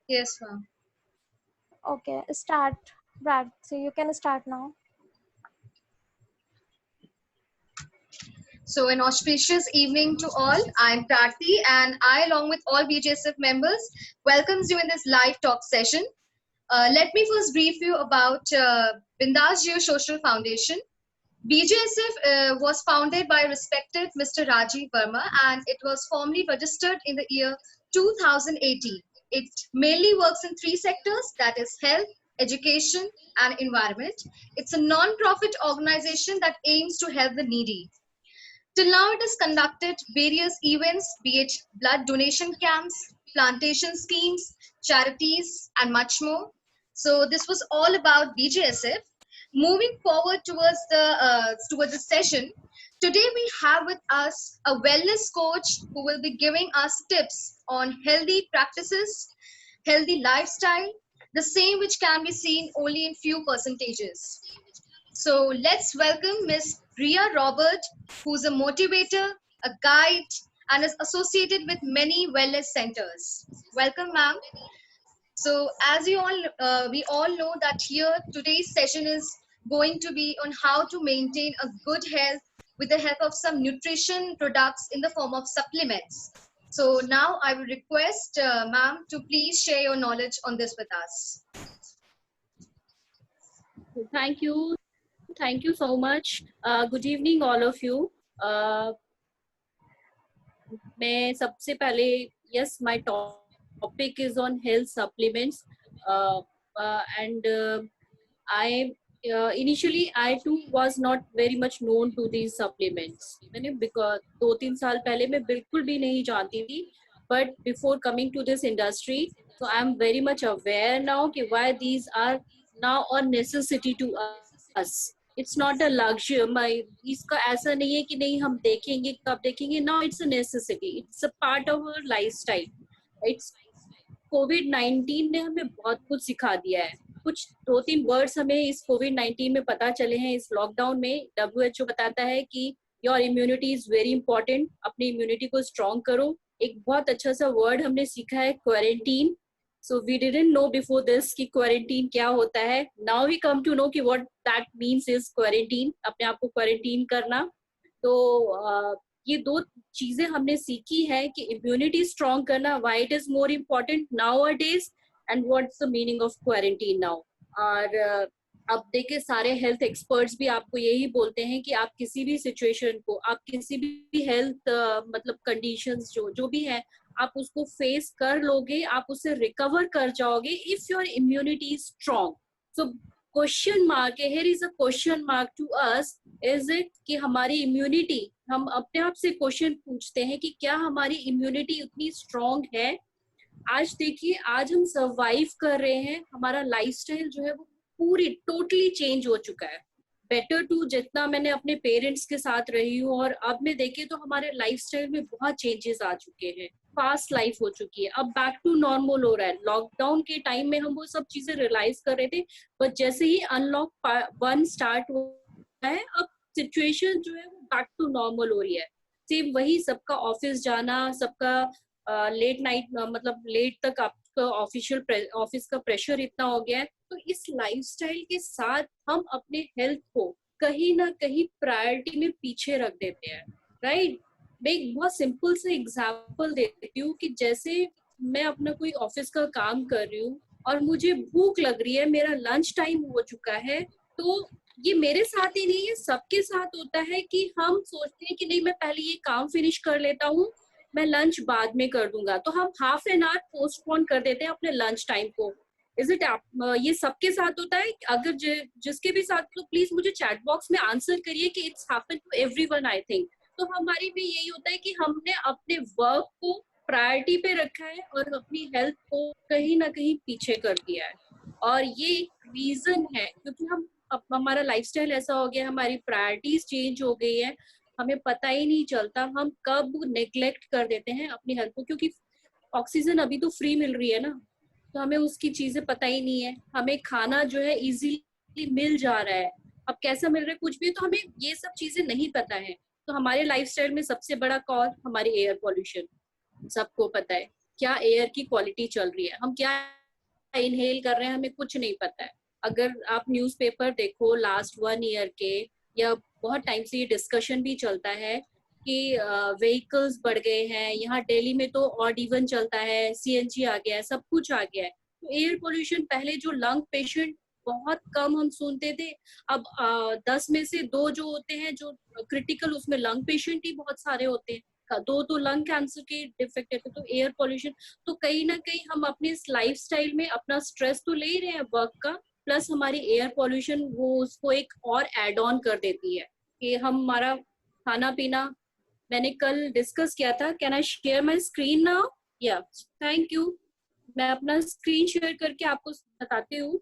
Yes, ma'am. Okay, start, Brad. So you can start now. So, an auspicious evening to all. I'm Prarthi, and I, along with all BJSF members, welcomes you in this live talk session. Let me first brief you about Bindas Geo Social Foundation. BJSF was founded by respected Mr. Rajiv Verma, and it was formally registered in the year 2018. It mainly works in three sectors, that is health, education, and environment. It's a non-profit organization that aims to help the needy. Till now, it has conducted various events, be it blood donation camps, plantation schemes, charities, and much more. So this was all about BJSF. Moving forward towards the session, today we have with us a wellness coach who will be giving us tips on healthy practices, healthy lifestyle, the same which can be seen only in few percentages. So let's welcome Miss Ria Robert, who's a motivator, a guide, and is associated with many wellness centers. Welcome, ma'am. So as we all know that here today's session is going to be on how to maintain a good health with the help of some nutrition products in the form of supplements. So now I will request ma'am to please share your knowledge on this with us. Thank you. Thank you so much. Good evening, all of you. मैं सबसे पहले yes, my topic is on health supplements, and I initially I too was not very much known to these supplements. मैंने because 2-3 साल पहले मैं बिल्कुल भी नहीं जानती थी, but before coming to this industry, so I am very much aware now कि why these are now a necessity to us. It's not a luxury. इसका ऐसा नहीं है कि नहीं हम देखेंगे कब देखेंगे. Now it's a necessity. It's a part of our lifestyle. It's COVID-19 ने हमें बहुत कुछ सिखा दिया है. कुछ 2-3 वर्ड्स हमें इस COVID-19 में पता चले हैं. इस लॉकडाउन में WHO बताता है कि your immunity is very important. अपनी इम्यूनिटी को स्ट्रॉन्ग करो. एक बहुत अच्छा सा वर्ड हमने सीखा है, quarantine. So we didn't know before this कि क्वारंटीन क्या होता है. Now we come to know कि what that means is quarantine. अपने आप को क्वारंटीन करना. तो ये दो चीजें हमने सीखी है कि इम्यूनिटी स्ट्रॉन्ग करना, why it is more important now a days, and what's the meaning of quarantine now. और अब देखिए सारे हेल्थ एक्सपर्ट्स भी आपको यही बोलते हैं कि आप किसी भी सिचुएशन को, आप किसी भी हेल्थ मतलब कंडीशंस जो भी है, आप उसको फेस कर लोगे, आप उससे रिकवर कर जाओगे if your immunity is strong. So question mark है, here is a question mark to us, is it कि हमारी इम्यूनिटी, हम अपने आप से क्वेश्चन पूछते हैं कि क्या हमारी इम्यूनिटी उतनी स्ट्रॉन्ग है. आज देखिए, आज हम सर्वाइव कर रहे हैं, हमारा लाइफस्टाइल जो है वो पूरी टोटली चेंज हो चुका है. बेटर टू जितना मैंने अपने पेरेंट्स के साथ रही हूँ और अब में देखे तो हमारे लाइफस्टाइल में बहुत चेंजेस आ चुके हैं. फास्ट लाइफ हो चुकी है, अब बैक टू नॉर्मल हो रहा है. लॉकडाउन के टाइम में हम वो सब चीजें रियलाइज कर रहे थे, बट जैसे ही अनलॉक 1 स्टार्ट हुआ है, अब सिचुएशन जो है वो बैक टू नॉर्मल हो रही है. सेम वही, सबका ऑफिस जाना, सबका लेट नाइट मतलब लेट तक आपका ऑफिस का प्रेशर इतना हो गया है. तो इस लाइफस्टाइल के साथ हम अपने हेल्थ को कहीं ना कहीं प्रायोरिटी में पीछे रख देते हैं, राइट. मैं एक बहुत सिंपल सा एग्जांपल देती हूँ कि जैसे मैं अपना कोई ऑफिस का काम कर रही हूँ और मुझे भूख लग रही है, मेरा लंच टाइम हो चुका है, तो ये मेरे साथ ही नहीं है, सबके साथ होता है कि हम सोचते हैं कि नहीं मैं पहले ये काम फिनिश कर लेता हूँ, मैं लंच बाद में कर दूंगा. तो हम हाफ एन आवर पोस्टपोन कर देते हैं अपने लंच टाइम को. इज इट ये सबके साथ होता है? अगर जिसके भी साथ, तो प्लीज मुझे चैट बॉक्स में आंसर करिए कि it's happen to everyone I think. तो हमारी भी यही होता है कि हमने अपने वर्क को प्रायोरिटी पे रखा है और अपनी हेल्थ को कहीं ना कहीं पीछे कर दिया है. और ये रीजन है क्योंकि हम हमारा लाइफस्टाइल ऐसा हो गया, हमारी प्रायोरिटीज चेंज हो गई है, हमें पता ही नहीं चलता हम कब नेग्लेक्ट कर देते हैं अपनी हेल्थ को. क्योंकि ऑक्सीजन अभी तो फ्री मिल रही है ना, तो हमें उसकी चीजें पता ही नहीं है. हमें खाना जो है इजीली मिल जा रहा है, अब कैसा मिल रहा है कुछ भी, तो हमें ये सब चीजें नहीं पता है. तो हमारे लाइफस्टाइल में सबसे बड़ा कॉज हमारी एयर पॉल्यूशन. सबको पता है क्या एयर की क्वालिटी चल रही है, हम क्या इनहेल कर रहे हैं हमें कुछ नहीं पता है। अगर आप न्यूज़पेपर देखो लास्ट 1 ईयर के, या बहुत टाइम से ये डिस्कशन भी चलता है कि व्हीकल्स बढ़ गए हैं, यहाँ दिल्ली में तो ऑड इवन चलता है, सीएनजी आ गया है, सब कुछ आ गया है। तो एयर पोल्यूशन, पहले जो लंग पेशेंट बहुत कम हम सुनते थे, अब 10 में से 2 जो होते हैं जो क्रिटिकल, उसमें लंग पेशेंट ही बहुत सारे होते हैं, 2 तो लंग कैंसर के डिफेक्ट है। तो एयर पोल्यूशन, तो कहीं ना कहीं हम अपने इस लाइफस्टाइल में अपना स्ट्रेस तो ले ही रहे हैं वर्क का, प्लस हमारी एयर पोल्यूशन वो उसको एक और एड ऑन कर देती है कि हमारा खाना पीना। मैंने कल डिस्कस किया था, can I share my screen now? या, थैंक यू। मैं अपना स्क्रीन शेयर करके आपको बताती हूँ।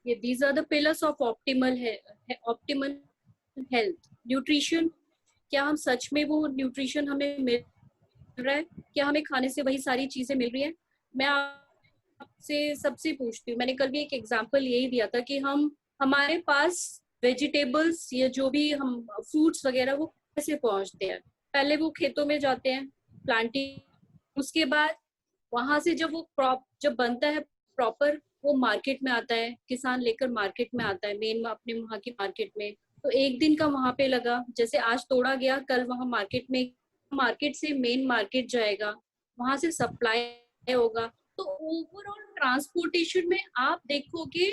ये these are the pillars of optimal health. Nutrition, क्या हम सच में वो न्यूट्रिशन हमें मिल रहा है? क्या हमें खाने से वही सारी चीजें मिल रही है? मैं आपसे सबसे पूछती हूँ, मैंने कल भी एक एग्जांपल यही दिया था कि हमारे पास वेजिटेबल्स या जो भी हम फ्रूट्स वगैरह वो कैसे पहुंचते हैं? पहले वो खेतों में जाते हैं, प्लांटिंग, उसके बाद वहां से जब वो क्रॉप जब बनता है प्रॉपर, वो मार्केट में आता है, किसान लेकर मार्केट में आता है, मेन अपने वहाँ की मार्केट में। तो एक दिन का वहां पे लगा, जैसे आज तोड़ा गया, कल वहां मार्केट में, मार्केट से मेन मार्केट जाएगा, वहां से सप्लाई होगा। तो ओवरऑल ट्रांसपोर्टेशन में आप देखोगे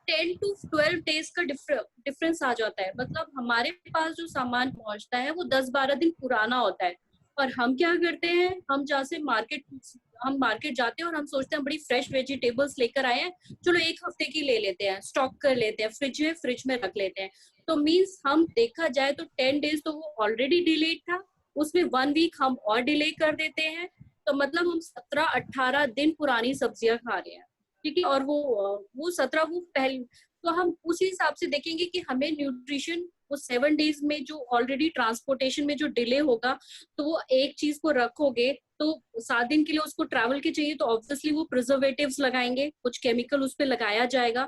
10 to 12 days का डिफरेंस आ जाता है। मतलब हमारे पास जो सामान पहुंचता है वो 10-12 दिन पुराना होता है, और हम क्या करते हैं, हम मार्केट जाते हैं और हम सोचते हैं बड़ी फ्रेश वेजिटेबल्स लेकर आए हैं, चलो 1 हफ्ते की ले लेते हैं, स्टॉक कर लेते हैं, फ्रिज में रख लेते हैं। तो मीन्स हम देखा जाए तो 10 days तो वो ऑलरेडी डिलेड था, उसमें 1 week हम और डिले कर देते हैं। तो मतलब हम 17-18 दिन पुरानी सब्जियां खा रहे हैं, ठीक है। और वो 17 वो पहले, तो हम उसी हिसाब से देखेंगे कि हमें न्यूट्रिशन वो 7 days में जो ऑलरेडी ट्रांसपोर्टेशन में जो डिले होगा, तो वो एक चीज को रखोगे तो 7 दिन के लिए उसको ट्रैवल के चाहिए, तो ऑब्वियसली वो प्रिजर्वेटिव्स लगाएंगे, कुछ केमिकल उस पर लगाया जाएगा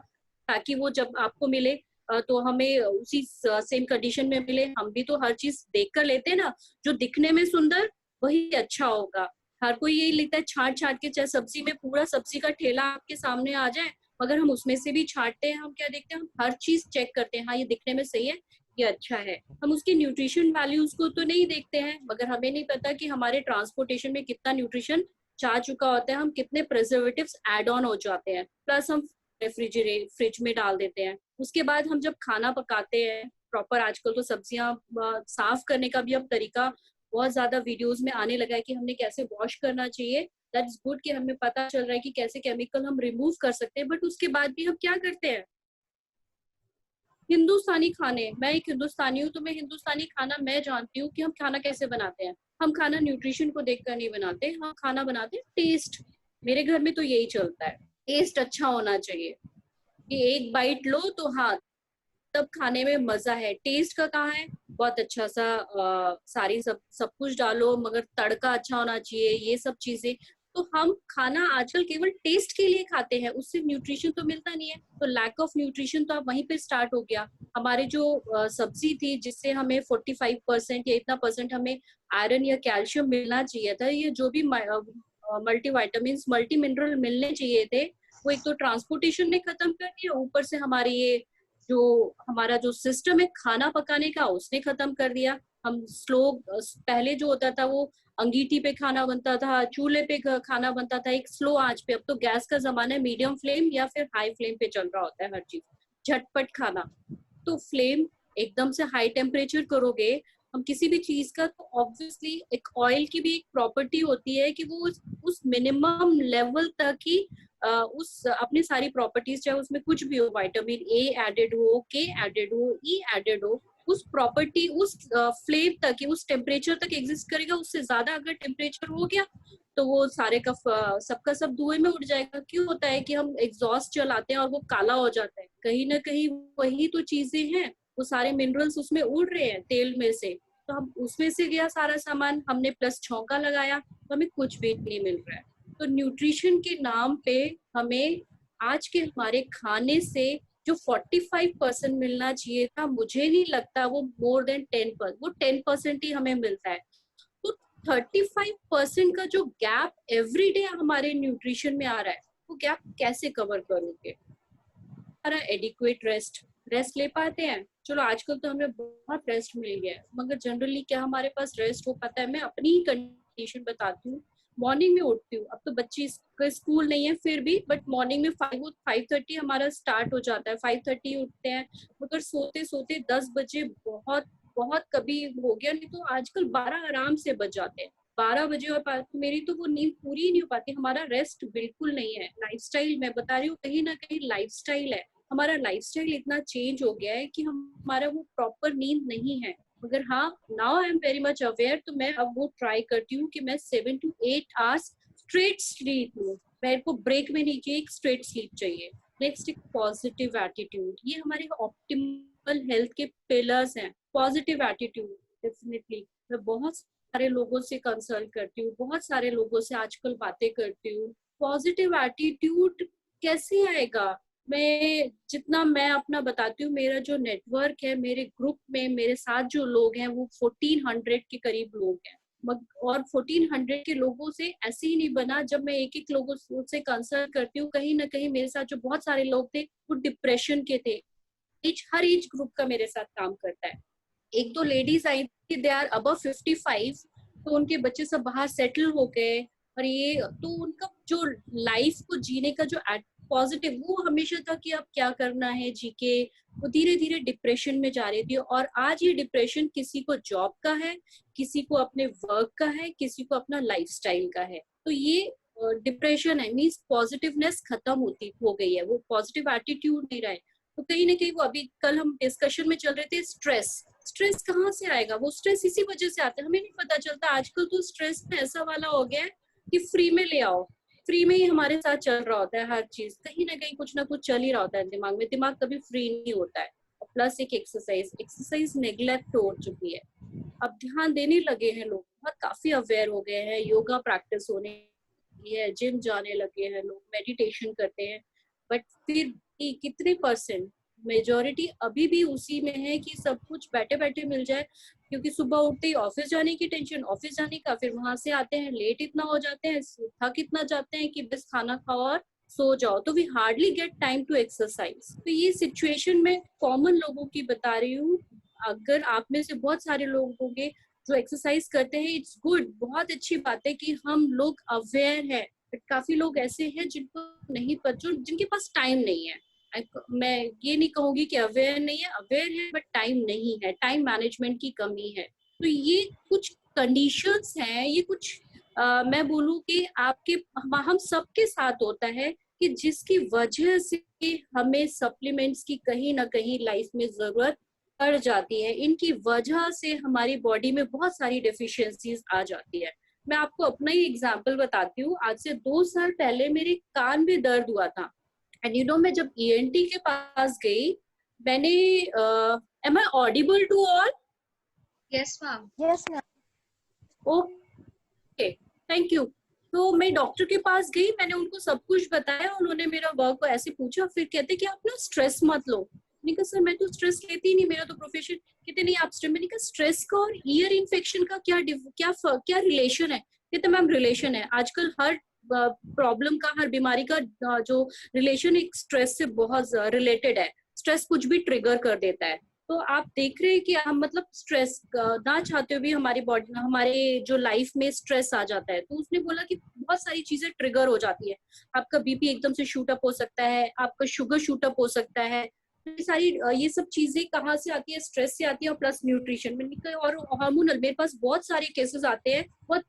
ताकि वो जब आपको मिले तो हमें उसी सेम कंडीशन में मिले। हम भी तो हर चीज देख कर लेते हैं ना, जो दिखने में सुंदर वही अच्छा होगा। हर कोई यही लिखता है छांट छांट के, चाहे सब्जी में पूरा सब्जी का ठेला आपके सामने आ जाए, मगर हम उसमें से भी छांटते हैं। हम क्या देखते हैं, हम हर चीज चेक करते हैं, हाँ ये दिखने में सही है, ये अच्छा है। हम उसके न्यूट्रिशन वैल्यूज को तो नहीं देखते हैं, मगर हमें नहीं पता कि हमारे ट्रांसपोर्टेशन में कितना न्यूट्रिशन जा चुका होता है, हम कितने प्रिजर्वेटिव्स एड ऑन हो जाते हैं, प्लस हम फ्रिज में डाल देते हैं। उसके बाद हम जब खाना पकाते हैं प्रॉपर, आजकल तो सब्जियां साफ करने का भी अब तरीका बहुत ज्यादा वीडियोस में आने लगा है कि हमने कैसे वॉश करना चाहिए। दैट इज गुड कि हमें पता चल रहा है कि कैसे केमिकल हम रिमूव कर सकते हैं। बट उसके बाद भी हम क्या करते हैं, हिंदुस्तानी खाने, मैं एक हिंदुस्तानी हूँ तो मैं हिंदुस्तानी खाना मैं जानती हूँ कि हम खाना कैसे बनाते हैं। हम खाना न्यूट्रिशन को देखकर नहीं बनाते, हम खाना बनाते हैं टेस्ट। मेरे घर में तो यही चलता है, टेस्ट अच्छा होना चाहिए कि एक बाइट लो तो हाँ तब खाने में मजा है। टेस्ट का कहाँ है, बहुत अच्छा सा सारी सब कुछ डालो, मगर तड़का अच्छा होना चाहिए, ये सब चीजें। तो हम खाना आजकल केवल टेस्ट के लिए खाते हैं, उससे न्यूट्रिशन तो मिलता नहीं है। तो लैक ऑफ न्यूट्रिशन तो अब वहीं पे स्टार्ट हो गया। हमारे जो सब्जी थी जिससे हमें 45% या इतना परसेंट हमें आयरन या कैल्शियम मिलना चाहिए था, ये जो भी मल्टी वाइटामिन मल्टी मिनरल मिलने चाहिए थे, वो एक तो ट्रांसपोर्टेशन ने खत्म कर दिया, ऊपर से हमारी ये जो हमारा जो सिस्टम है खाना पकाने का उसने खत्म कर दिया। हम स्लो, पहले जो होता था वो अंगीठी पे खाना बनता था, चूल्हे पे खाना बनता था एक स्लो आंच पे। अब तो गैस का जमाना है, मीडियम फ्लेम या फिर हाई फ्लेम पे चल रहा होता है हर चीज, झटपट खाना। तो फ्लेम एकदम से हाई टेम्परेचर करोगे हम किसी भी चीज का, तो ऑब्वियसली एक ऑयल की भी एक प्रॉपर्टी होती है कि वो उस मिनिमम लेवल तक ही उस अपनी सारी प्रॉपर्टीज, चाहे उसमें कुछ भी हो, विटामिन ए एडेड हो, के एडेड हो, ई एडेड हो, उस प्रॉपर्टी उस फ्लेम तक, उस टेम्परेचर तक एग्जिस्ट करेगा। उससे ज्यादा अगर टेम्परेचर हो गया तो वो सारे का सबका सब धुएं में उड़ जाएगा। क्यों होता है कि हम एग्जॉस्ट चलाते हैं और वो काला हो जाता है? कहीं ना कहीं वही तो चीजें हैं, वो सारे मिनरल्स उसमें उड़ रहे हैं तेल में से, तो हम उसमें से गया सारा सामान, हमने प्लस छौंका लगाया तो हमें कुछ भी नहीं मिल रहा है। तो न्यूट्रिशन के नाम पे हमें आज के हमारे खाने से जो 45% मिलना चाहिए था, मुझे नहीं लगता वो मोर देन 10%, वो 10% ही हमें मिलता है। तो 35% का जो गैप एवरी डे हमारे न्यूट्रिशन में आ रहा है, वो गैप कैसे कवर करोगे? हमारा एडिक्वेट रेस्ट ले पाते हैं? चलो आजकल तो हमें बहुत रेस्ट मिल गया है, मगर जनरली क्या हमारे पास रेस्ट हो पाता है? मैं अपनी ही कंडीशन बताती हूँ। मॉर्निंग में उठती हूँ, अब तो बच्ची का स्कूल नहीं है फिर भी, बट मॉर्निंग में 5:30 हमारा स्टार्ट हो जाता है, 5:30 उठते हैं, मगर सोते सोते 10 बजे बहुत बहुत कभी हो गया, नहीं तो आजकल 12 आराम से बज जाते हैं। 12 बजे और मेरी तो वो नींद पूरी ही नहीं हो पाती। हमारा रेस्ट बिल्कुल नहीं है। लाइफस्टाइल, मैं बता रही हूँ, कहीं ना कहीं लाइफस्टाइल है, हमारा लाइफस्टाइल इतना चेंज हो गया है कि हमारा वो प्रॉपर नींद नहीं है। मगर हाँ, now I am very much aware, तो मैं अब वो ट्राई करती हूँ कि मैं 7 to 8 आवर्स स्ट्रेट स्लीप लूँ। मेरे को ब्रेक में नहीं चाहिए, एक स्ट्रेट स्लीप चाहिए। नेक्स्ट, एक पॉजिटिव एटीट्यूड। ये हमारे ऑप्टिमल हेल्थ के पिलर्स हैं। पॉजिटिव एटीट्यूड डेफिनेटली मैं बहुत सारे लोगों से कंसल्ट करती हूँ, बहुत सारे लोगों से आजकल बातें करती हूँ। पॉजिटिव एटीट्यूड कैसे आएगा? मैं अपना बताती हूँ, मेरा जो नेटवर्क है, मेरे ग्रुप में मेरे साथ जो लोग हैं वो 1400 के करीब लोग हैं। और 1400 के लोगों से ऐसे ही नहीं बना। जब मैं एक एक लोगों से कंसल्ट करती हूँ, कहीं ना कहीं मेरे साथ जो बहुत सारे लोग थे वो डिप्रेशन के थे। हर एज ग्रुप का मेरे साथ काम करता है। एक दो लेडीज आई थी, दे आर अबव 55, तो उनके बच्चे सब बाहर सेटल हो गए, और ये तो उनका जो लाइफ को जीने का जो पॉजिटिव, वो हमेशा था कि अब क्या करना है जी के, वो धीरे धीरे डिप्रेशन में जा रही थी। और आज ये डिप्रेशन किसी को जॉब का है, किसी को अपने वर्क का है, किसी को अपना लाइफस्टाइल का है। तो ये डिप्रेशन है, मीन्स पॉजिटिवनेस खत्म हो गई है, वो पॉजिटिव एटीट्यूड नहीं रहा है। तो कहीं ना कहीं वो, अभी कल हम डिस्कशन में चल रहे थे, स्ट्रेस कहाँ से आएगा? वो स्ट्रेस इसी वजह से आता है, हमें नहीं पता चलता। आजकल तो स्ट्रेस में ऐसा वाला हो गया है कि फ्री में ले आओ, फ्री में ही हमारे साथ चल रहा होता है हर चीज, कहीं ना कहीं कुछ ना कुछ चल ही रहा होता है दिमाग में, दिमाग कभी फ्री नहीं होता है। प्लस एक एक्सरसाइज नेग्लेक्ट हो चुकी है। अब ध्यान देने लगे हैं लोग, बहुत काफी अवेयर हो गए हैं, योगा प्रैक्टिस होने लगी है, जिम जाने लगे हैं लोग, मेडिटेशन करते हैं। बट फिर भी कितने परसेंट, मेजोरिटी अभी भी उसी में है कि सब कुछ बैठे बैठे मिल जाए, क्योंकि सुबह उठते ही ऑफिस जाने की टेंशन, ऑफिस जाने का, फिर वहां से आते हैं लेट इतना हो जाते हैं, थक इतना जाते हैं कि बस खाना खाओ और सो जाओ, तो we hardly get time to exercise. तो ये सिचुएशन में कॉमन लोगों की बता रही हूँ। अगर आप में से बहुत सारे लोग होंगे जो एक्सरसाइज करते हैं, इट्स गुड, बहुत अच्छी बात है कि हम लोग अवेयर है। बट काफी लोग ऐसे हैं जिनको नहीं पता, जिनके पास टाइम नहीं है। मैं ये नहीं कहूंगी कि अवेयर नहीं है, अवेयर है बट टाइम नहीं है, टाइम मैनेजमेंट की कमी है। तो ये कुछ कंडीशंस हैं, ये कुछ मैं बोलूँ कि आपके हम सबके साथ होता है, कि जिसकी वजह से हमें सप्लीमेंट्स की कहीं ना कहीं लाइफ में जरूरत पड़ जाती है। इनकी वजह से हमारी बॉडी में बहुत सारी डेफिशिएंसीज आ जाती है। मैं आपको अपना ही एग्जांपल बताती हूँ। आज से 2 साल पहले मेरे कान में दर्द हुआ था, एंड मैं जब ईएनटी के पास गई, मैंने am I audible to all? Yes, ma'am. Yes, ma'am. Okay, thank you. तो मैं डॉक्टर के पास गई, मैंने उनको सब कुछ बताया, उन्होंने मेरा वर्क को ऐसे पूछा, फिर कहते कि आप ना स्ट्रेस मत लो। मैंने कहा सर मैं तो स्ट्रेस लेती ही नहीं, मेरा तो प्रोफेशन। कहते नहीं आप स्ट्रेस। मैंने कहा स्ट्रेस का और ईयर इन्फेक्शन का क्या रिलेशन है? कहते मैम रिलेशन है, आजकल हर प्रॉब्लम का, हर बीमारी का जो रिलेशन एक स्ट्रेस से बहुत रिलेटेड है। स्ट्रेस कुछ भी ट्रिगर कर देता है। तो आप देख रहे हैं कि हम मतलब स्ट्रेस ना चाहते हुए भी हमारी बॉडी, हमारे जो लाइफ में स्ट्रेस आ जाता है। तो उसने बोला कि बहुत सारी चीजें ट्रिगर हो जाती है। आपका बीपी एकदम से शूट अप हो सकता है, आपका शुगर शूट अप हो सकता है। ये सब चीजें कहाँ से आती है? स्ट्रेस से आती है, और प्लस न्यूट्रिशन में और हार्मोनल। मेरे पास बहुत सारे केसेस आते हैं, बहुत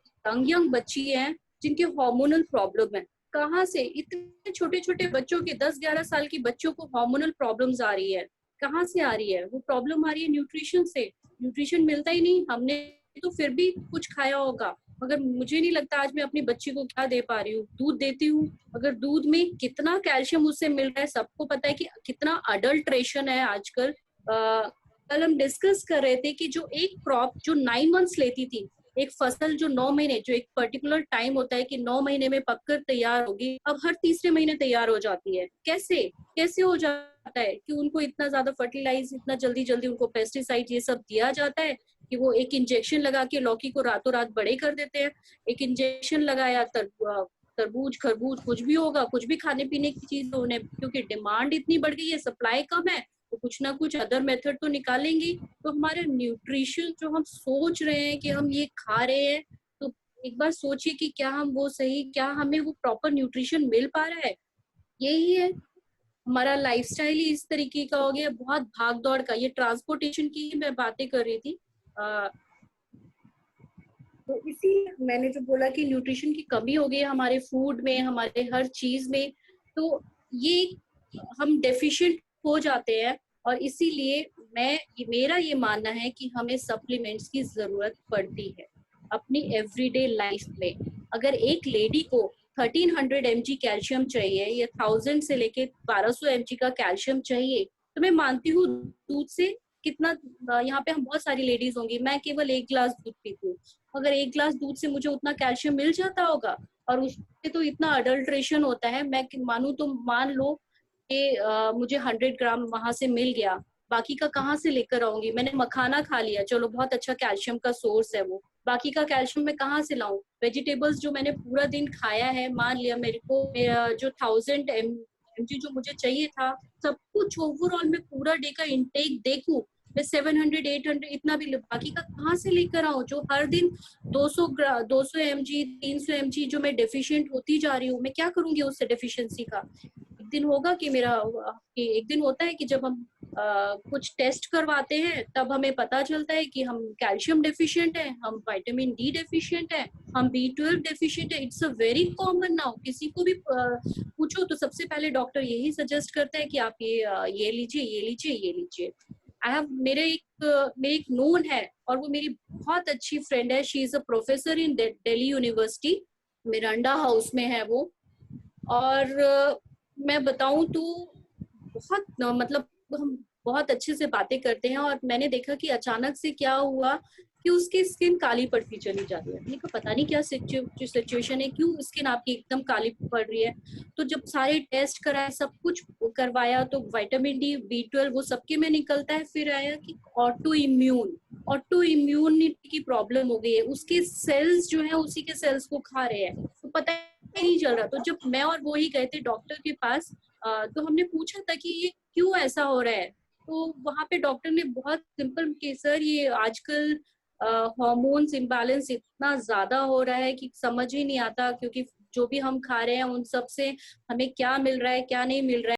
यंग बच्ची हैं जिनके हार्मोनल प्रॉब्लम है। कहाँ से? इतने छोटे छोटे बच्चों के, 10-11 साल की बच्चों को हार्मोनल प्रॉब्लम्स आ रही है। कहाँ से आ रही है? वो प्रॉब्लम आ रही है न्यूट्रिशन से। न्यूट्रिशन मिलता ही नहीं, हमने तो फिर भी कुछ खाया होगा, मगर मुझे नहीं लगता आज मैं अपनी बच्ची को क्या दे पा रही हूँ। दूध देती हूँ, अगर दूध में कितना कैल्शियम उससे मिल रहा है सबको पता है कि कितना अडल्ट्रेशन है आजकल। कल हम डिस्कस कर रहे थे कि जो एक क्रॉप जो 9 मंथ्स लेती थी, एक फसल जो 9 महीने, जो एक पर्टिकुलर टाइम होता है कि 9 महीने में पककर तैयार होगी, अब हर तीसरे महीने तैयार हो जाती है। कैसे कैसे हो जाता है कि उनको इतना ज्यादा फर्टिलाइज, इतना जल्दी जल्दी उनको पेस्टिसाइड ये सब दिया जाता है कि वो एक इंजेक्शन लगा के लौकी को रातों रात बड़े कर देते हैं। एक इंजेक्शन लगाया, तरबूज खरबूज कुछ भी होगा, कुछ भी खाने पीने की चीज उन्हें, क्योंकि डिमांड इतनी बढ़ गई है, सप्लाई कम है, तो कुछ ना कुछ अदर मेथड तो निकालेंगी। तो हमारे न्यूट्रिशन जो हम सोच रहे हैं कि हम ये खा रहे हैं, तो एक बार सोचिए कि क्या हम वो सही, क्या हमें वो प्रॉपर न्यूट्रिशन मिल पा रहा है। यही है, हमारा लाइफस्टाइल ही इस तरीके का हो गया, बहुत भाग दौड़ का। ये ट्रांसपोर्टेशन की ही मैं बातें कर रही थी। तो इसी मैंने जो बोला कि न्यूट्रिशन की कमी हो गई है हमारे फूड में, हमारे हर चीज में, तो ये हम डेफिशिएंट हो जाते हैं। और इसीलिए मेरा ये मानना है कि हमें सप्लीमेंट्स की जरूरत पड़ती है अपनी एवरीडे लाइफ में। अगर एक लेडी को 1300 mg कैल्शियम चाहिए या 1000 से लेके 1200 mg का कैल्शियम चाहिए, तो मैं मानती हूँ दूध से कितना, यहाँ पे हम बहुत सारी लेडीज होंगी, मैं केवल 1 गिलास दूध पीती हूँ, अगर 1 गिलास दूध से मुझे उतना कैल्शियम मिल जाता होगा, और उससे तो इतना अडल्ट्रेशन होता है, मैं मानू तो मान लो कि मुझे 100 ग्राम वहां से मिल गया, बाकी का कहाँ से लेकर आऊंगी। मैंने मखाना खा लिया, चलो बहुत अच्छा कैल्शियम का सोर्स है वो, बाकी का कैल्शियम मैं कहाँ से लाऊं। वेजिटेबल्स जो मैंने पूरा दिन खाया है, मान लिया मेरे को मेरा जो 1000 mg जो मुझे चाहिए था, सब कुछ ओवरऑल में पूरा डे का इंटेक देखूं, मैं 700 800 इतना भी बाकी का कहाँ से लेकर आऊं। जो हर दिन 200 mg 300 mg जो मैं डेफिशिएंट होती जा रही हूँ, मैं क्या करूंगी उससे डेफिशिएंसी का। एक दिन होगा कि एक दिन होता है कि जब हम कुछ टेस्ट करवाते हैं, तब हमें पता चलता है कि हम कैल्शियम डेफिशिएंट है, हम विटामिन डी डेफिशिएंट है, हम B12 डेफिशिएंट है। It's a very common now, किसी को भी पूछो तो सबसे पहले डॉक्टर यही सजेस्ट करता है कि आप ये लीजिए, ये लीजिए, ये लीजिए। आई हैव मेरे एक नोन है, और वो मेरी बहुत अच्छी फ्रेंड है, she is a professor in Delhi university, Miranda house में है वो। और मैं बताऊं तो बहुत मतलब हम बहुत अच्छे से बातें करते हैं, और मैंने देखा कि अचानक से क्या हुआ कि उसकी स्किन काली पड़ती चली जा रही है। मैंने कहा पता नहीं क्या सिचुएशन है, क्यों स्किन आपकी एकदम काली पड़ रही है। तो जब सारे टेस्ट कराए, सब कुछ करवाया, तो विटामिन डी B12 वो सबके में निकलता है। फिर आया कि ऑटो इम्यूनिटी की प्रॉब्लम हो गई है, उसके सेल्स जो है उसी के सेल्स को खा रहे हैं, तो पता ही नहीं चल रहा। तो जब मैं और वो ही गए थे डॉक्टर के पास, तो हमने पूछा था कि ये क्यों ऐसा हो रहा है। तो वहां पे डॉक्टर ने बहुत सिंपल कि सर ये आजकल हार्मोन्स इम्बैलेंस इतना ज्यादा हो रहा है कि समझ ही नहीं आता, क्योंकि जो भी हम खा रहे हैं उन सब से हमें क्या मिल रहा है क्या नहीं मिल रहा है।